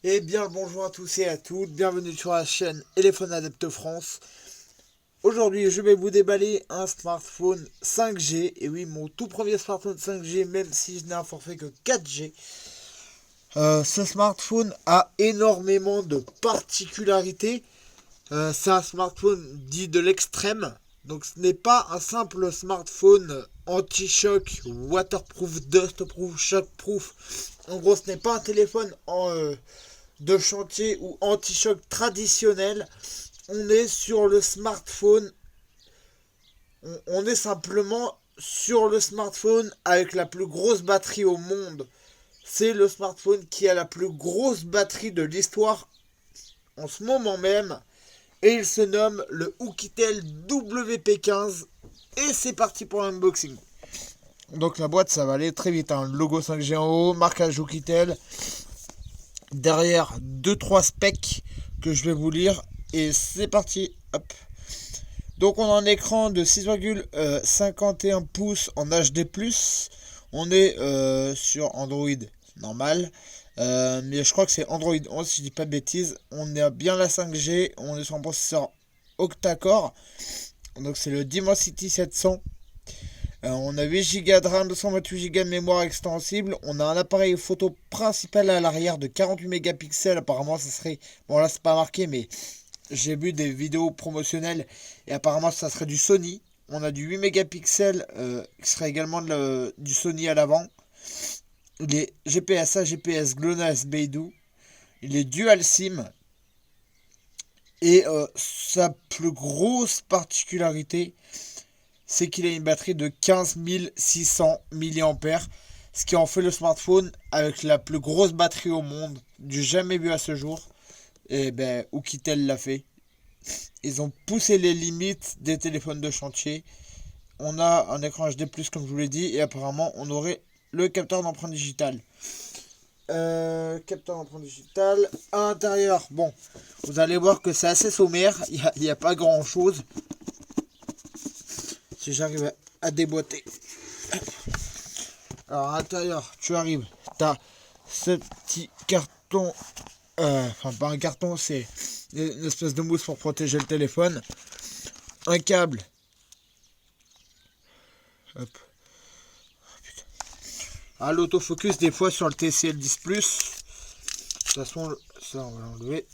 Eh bien, bonjour à tous et à toutes, bienvenue sur la chaîne Elephone Adepte France. Aujourd'hui, je vais vous déballer un smartphone 5G. Et oui, mon tout premier smartphone 5G, même si je n'ai un forfait que 4G. Ce smartphone a énormément de particularités. C'est un smartphone dit de l'extrême. Donc ce n'est pas un simple smartphone anti-choc, waterproof, dustproof, shockproof. En gros, ce n'est pas un téléphone de chantier ou anti-choc traditionnel. On est sur le smartphone. On est simplement sur le smartphone avec la plus grosse batterie au monde. C'est le smartphone qui a la plus grosse batterie de l'histoire en ce moment même. Et il se nomme le Oukitel WP15. Et c'est parti pour l'unboxing. Donc la boîte, ça va aller très vite. Logo 5G en haut, marquage Oukitel. Derrière, 2-3 specs que je vais vous lire. Et c'est parti. Hop. Donc on a un écran de 6,51 pouces en HD+. On est sur Android normal. Mais je crois que c'est Android 11 si je dis pas de bêtises. On a bien la 5G. On est sur un processeur octa-core. Donc c'est le Dimensity 700. On a 8 Go de RAM, 228 Go de mémoire extensible. On a un appareil photo principal à l'arrière de 48 mégapixels. Apparemment ça serait... Bon là c'est pas marqué mais j'ai vu des vidéos promotionnelles et apparemment ça serait du Sony. On a du 8 mégapixels qui serait également du Sony à l'avant. Il est GPS-A, GPS GLONASS Beidou. Il est dual SIM. Et sa plus grosse particularité, c'est qu'il a une batterie de 15 600 mAh. Ce qui en fait le smartphone avec la plus grosse batterie au monde, du jamais vu à ce jour. Et ben, Oukitel l'a fait. Ils ont poussé les limites des téléphones de chantier. On a un écran HD+, comme je vous l'ai dit, et apparemment on aurait le capteur d'empreinte digitale. Capteur d'empreinte digitale. À l'intérieur, bon, vous allez voir que c'est assez sommaire. Il n'y a pas grand chose. Si j'arrive à déboîter. Alors à l'intérieur, tu arrives. T'as ce petit carton. Enfin, pas un carton, c'est une espèce de mousse pour protéger le téléphone. Un câble. Hop. Ah, l'autofocus, des fois sur le TCL 10 Plus. De toute façon, ça, on va l'enlever.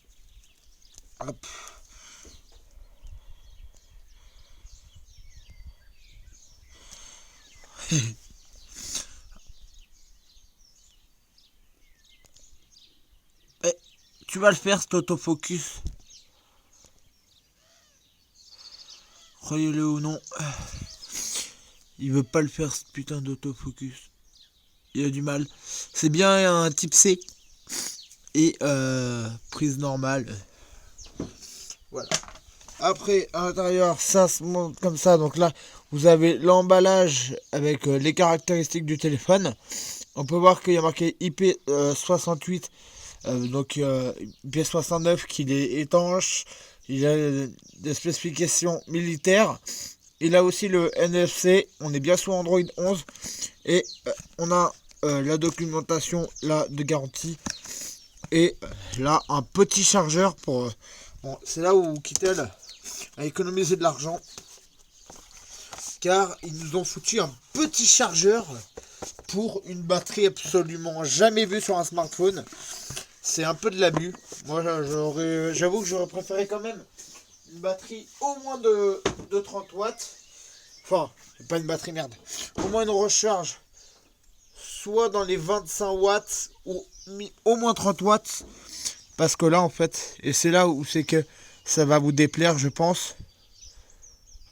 Hop. Eh, tu vas le faire cet autofocus. Croyez-le ou non. Il veut pas le faire ce putain d'autofocus. Il a du mal. C'est bien un type C. Et prise normale. Voilà. Après, à l'intérieur, ça se monte comme ça. Donc là, vous avez l'emballage avec les caractéristiques du téléphone. On peut voir qu'il y a marqué IP68, donc IP69, qu'il est étanche. Il a des spécifications militaires. Il a aussi le NFC. On est bien sous Android 11. Et on a la documentation là de garantie. Et là, un petit chargeur pour... bon, c'est là où Kittel a économisé de l'argent. Car ils nous ont foutu un petit chargeur pour une batterie absolument jamais vue sur un smartphone. C'est un peu de l'abus. Moi, j'avoue que j'aurais préféré quand même une batterie au moins de 30 watts. Enfin, pas une batterie, merde. Au moins une recharge soit dans les 25 watts ou au moins 30 watts. Parce que là, en fait, et c'est là où c'est que ça va vous déplaire, je pense.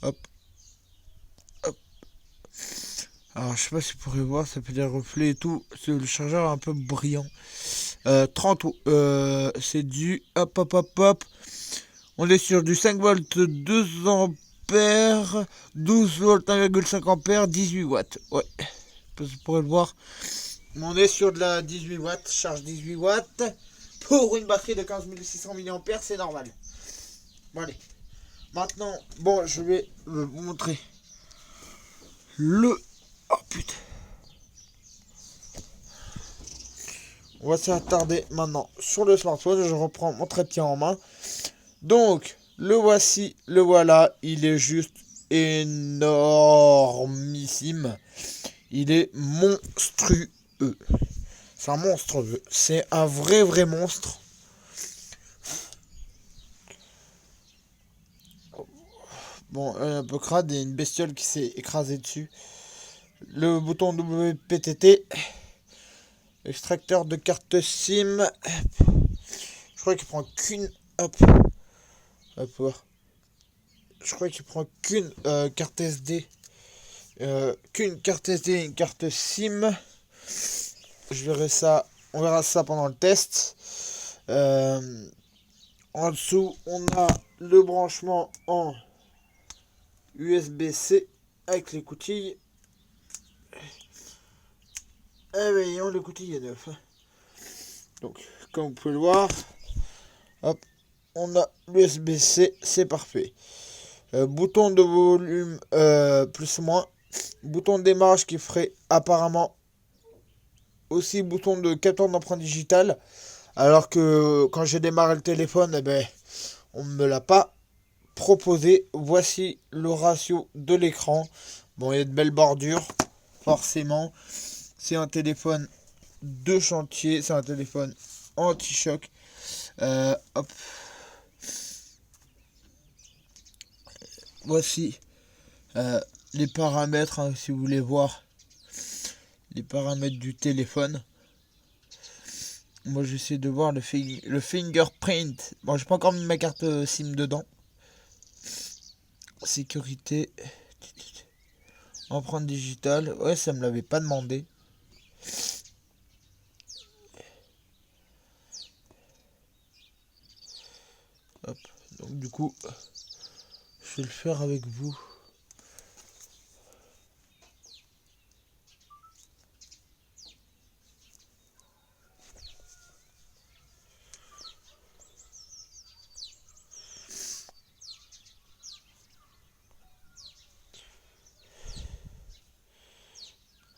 Hop. Hop. Alors, je sais pas si vous pourrez voir, ça fait des reflets et tout. Le chargeur est un peu brillant. 30, c'est du... Hop, hop, hop, hop. On est sur du 5 volts 2 ampères, 12 volts 1,5 ampères, 18 watts. Ouais, vous pourrez le voir. On est sur de la 18 watts, charge 18 watts. Pour une batterie de 15 600 mAh, c'est normal. Bon, allez. Maintenant, bon, je vais vous montrer le... Oh putain. On va s'attarder maintenant sur le smartphone. Je reprends mon trépied en main. Donc, le voici, le voilà. Il est juste énormissime. Il est monstrueux. C'est un monstre. C'est un vrai monstre. Bon, un peu crade et une bestiole qui s'est écrasée dessus. Le bouton WPTT. Extracteur de carte SIM. Je crois qu'il prend qu'une. Hop. Je crois qu'il prend qu'une carte SD. Qu'une carte SD et une carte SIM. Je verrai ça. On verra ça pendant le test. En dessous, on a le branchement en USB-C avec les coutilles. Eh bien, le coutil est neuf. Donc, comme vous pouvez le voir, hop, on a l'USB-C, c'est parfait. Bouton de volume plus ou moins. Bouton de démarrage qui ferait apparemment aussi bouton de capteur d'empreinte digitale. Alors que quand j'ai démarré le téléphone, eh ben, on ne me l'a pas proposé. Voici le ratio de l'écran. Bon, il y a de belles bordures, forcément. C'est un téléphone de chantier, c'est un téléphone anti-choc. Hop. Voici les paramètres, hein, si vous voulez voir les paramètres du téléphone. Moi j'essaie de voir le fingerprint. Bon, j'ai pas encore mis ma carte SIM dedans. Sécurité. Empreinte digitale. Ouais, ça me l'avait pas demandé. Hop. Donc du coup, je vais le faire avec vous.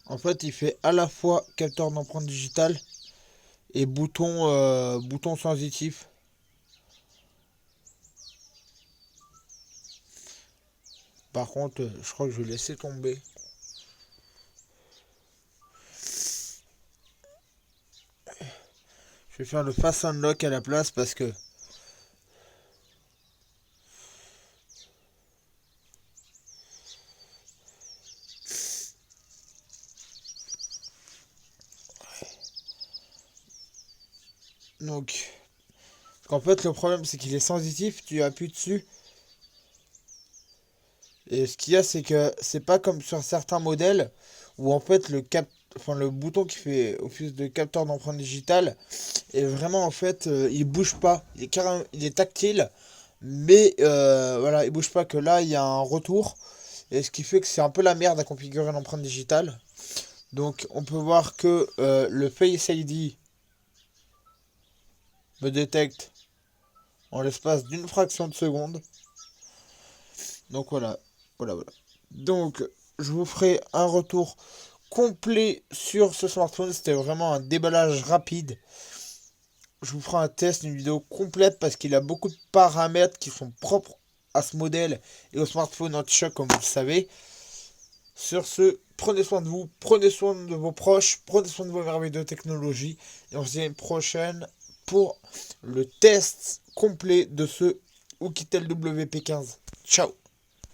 En fait, il fait à la fois capteur d'empreinte digitale et bouton sensitif. Par contre, je crois que je vais laisser tomber. Je vais faire le fast unlock à la place parce que donc en fait le problème c'est qu'il est sensitif, tu appuies dessus et ce qu'il y a c'est que c'est pas comme sur certains modèles où en fait le bouton qui fait office de capteur d'empreinte digitale est vraiment en fait il bouge pas, il est tactile mais voilà, il bouge pas, que là il y a un retour et ce qui fait que c'est un peu la merde à configurer l'empreinte digitale. Donc on peut voir que le Face ID me détecte en l'espace d'une fraction de seconde. Donc voilà. Donc je vous ferai un retour complet sur ce smartphone. C'était vraiment un déballage rapide. Je vous ferai un test, une vidéo complète parce qu'il a beaucoup de paramètres qui sont propres à ce modèle et au smartphone anti-choc comme vous le savez. Sur ce, prenez soin de vous, prenez soin de vos proches, prenez soin de vos merveilles de technologie. Et on se dit à une prochaine pour le test complet de ce Oukitel WP15. Ciao.